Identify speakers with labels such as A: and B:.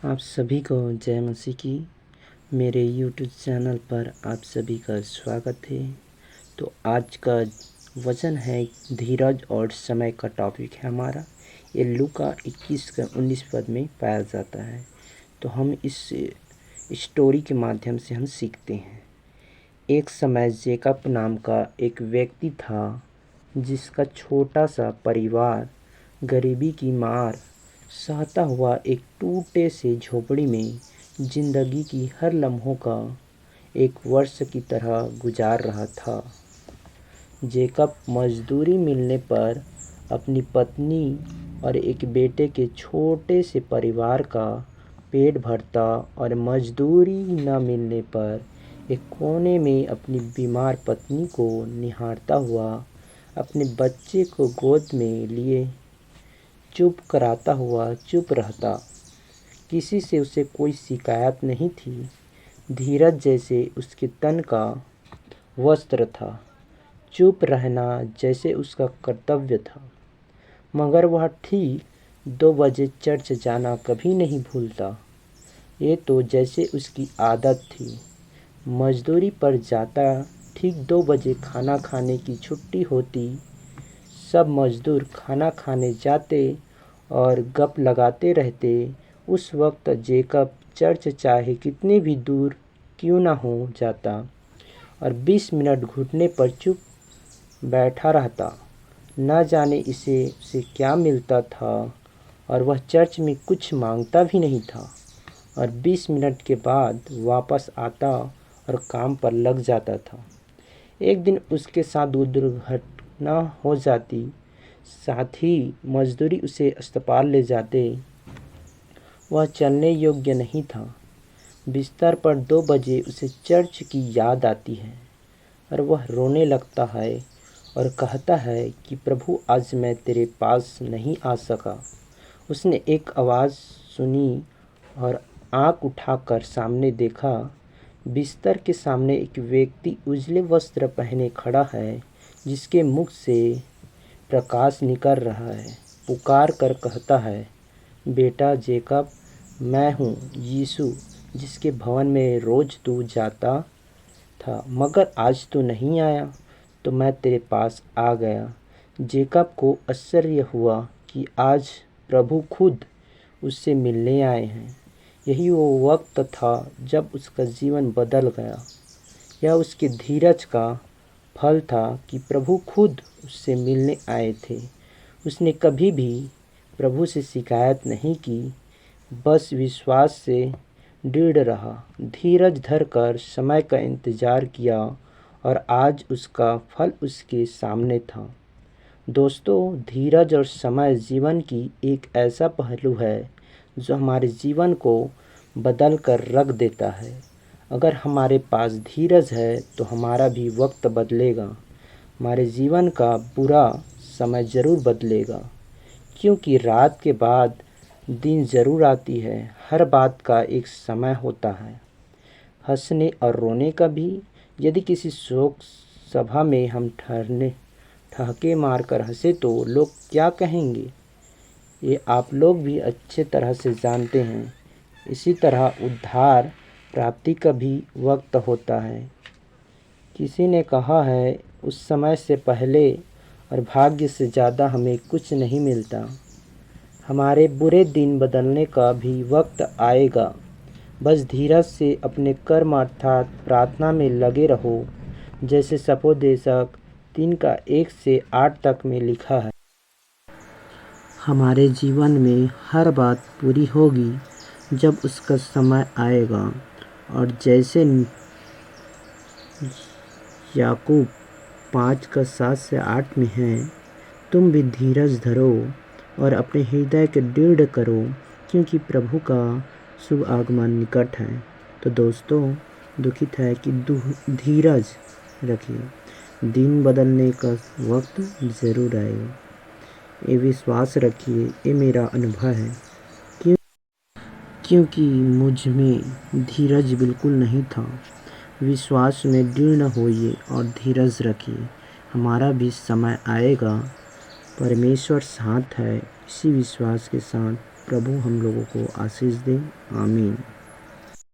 A: आप सभी को जय मसीह की। मेरे यूट्यूब चैनल पर आप सभी का स्वागत है। तो आज का वचन है धीरज और समय का टॉपिक है हमारा। ये लूका 21 का 19 पद में पाया जाता है। तो हम इस स्टोरी के माध्यम से हम सीखते हैं। एक समय जेकब नाम का एक व्यक्ति था जिसका छोटा सा परिवार गरीबी की मार सहता हुआ एक टूटे से झोपड़ी में जिंदगी की हर लम्हों का एक वर्ष की तरह गुजार रहा था। जेकब मजदूरी मिलने पर अपनी पत्नी और एक बेटे के छोटे से परिवार का पेट भरता और मजदूरी न मिलने पर एक कोने में अपनी बीमार पत्नी को निहारता हुआ अपने बच्चे को गोद में लिए चुप कराता हुआ चुप रहता। किसी से उसे कोई शिकायत नहीं थी। धीरज जैसे उसके तन का वस्त्र था। चुप रहना जैसे उसका कर्तव्य था। मगर वह ठीक 2 बजे चर्च जाना कभी नहीं भूलता। ये तो जैसे उसकी आदत थी। मजदूरी पर जाता, ठीक 2 बजे खाना खाने की छुट्टी होती। सब मजदूर खाना खाने जाते और गप लगाते रहते। उस वक्त जेकब चर्च चाहे कितनी भी दूर क्यों न हो जाता और 20 मिनट घुटने पर चुप बैठा रहता। न जाने इसे क्या मिलता था और वह चर्च में कुछ मांगता भी नहीं था और 20 मिनट के बाद वापस आता और काम पर लग जाता था। एक दिन उसके साथ दुर्घटना हो जाती। साथी मजदूरी उसे अस्पताल ले जाते। वह चलने योग्य नहीं था। बिस्तर पर 2 बजे उसे चर्च की याद आती है और वह रोने लगता है और कहता है कि प्रभु, आज मैं तेरे पास नहीं आ सका। उसने एक आवाज़ सुनी और आँख उठाकर सामने देखा। बिस्तर के सामने एक व्यक्ति उजले वस्त्र पहने खड़ा है जिसके मुख से प्रकाश निकल रहा है। पुकार कर कहता है, बेटा जेकब, मैं हूँ यीशु जिसके भवन में रोज़ तू जाता था, मगर आज तू नहीं आया तो मैं तेरे पास आ गया। जेकब को आश्चर्य हुआ कि आज प्रभु खुद उससे मिलने आए हैं। यही वो वक्त था जब उसका जीवन बदल गया। यह उसके धीरज का फल था कि प्रभु खुद उससे मिलने आए थे। उसने कभी भी प्रभु से शिकायत नहीं की, बस विश्वास से दृढ़ रहा, धीरज धरकर समय का इंतज़ार किया और आज उसका फल उसके सामने था। दोस्तों, धीरज और समय जीवन की एक ऐसा पहलू है जो हमारे जीवन को बदल कर रख देता है। अगर हमारे पास धीरज है तो हमारा भी वक्त बदलेगा। हमारे जीवन का बुरा समय ज़रूर बदलेगा, क्योंकि रात के बाद दिन ज़रूर आती है। हर बात का एक समय होता है, हंसने और रोने का भी। यदि किसी शोक सभा में हम ठहाके मारकर हंसे तो लोग क्या कहेंगे, ये आप लोग भी अच्छे तरह से जानते हैं। इसी तरह उद्धार प्राप्ति का भी वक्त होता है। किसी ने कहा है, उस समय से पहले और भाग्य से ज़्यादा हमें कुछ नहीं मिलता। हमारे बुरे दिन बदलने का भी वक्त आएगा। बस धीरज से अपने कर्म अर्थात प्रार्थना में लगे रहो, जैसे सपोदेशक 3 का 1 से 8 तक में लिखा है। हमारे जीवन में हर बात पूरी होगी जब उसका समय आएगा। और जैसे याकूब 5 का 7 से 8 में है, तुम भी धीरज धरो और अपने हृदय के दृढ़ करो, क्योंकि प्रभु का शुभ आगमन निकट है। तो दोस्तों, दुखित है कि धीरज रखिए, दिन बदलने का वक्त ज़रूर आएगा। ये विश्वास रखिए, ये मेरा अनुभव है। क्योंकि मुझ में धीरज बिल्कुल नहीं था। विश्वास में दृढ़ होइए और धीरज रखिए, हमारा भी समय आएगा। परमेश्वर साथ है, इसी विश्वास के साथ प्रभु हम लोगों को आशीष दे। आमीन।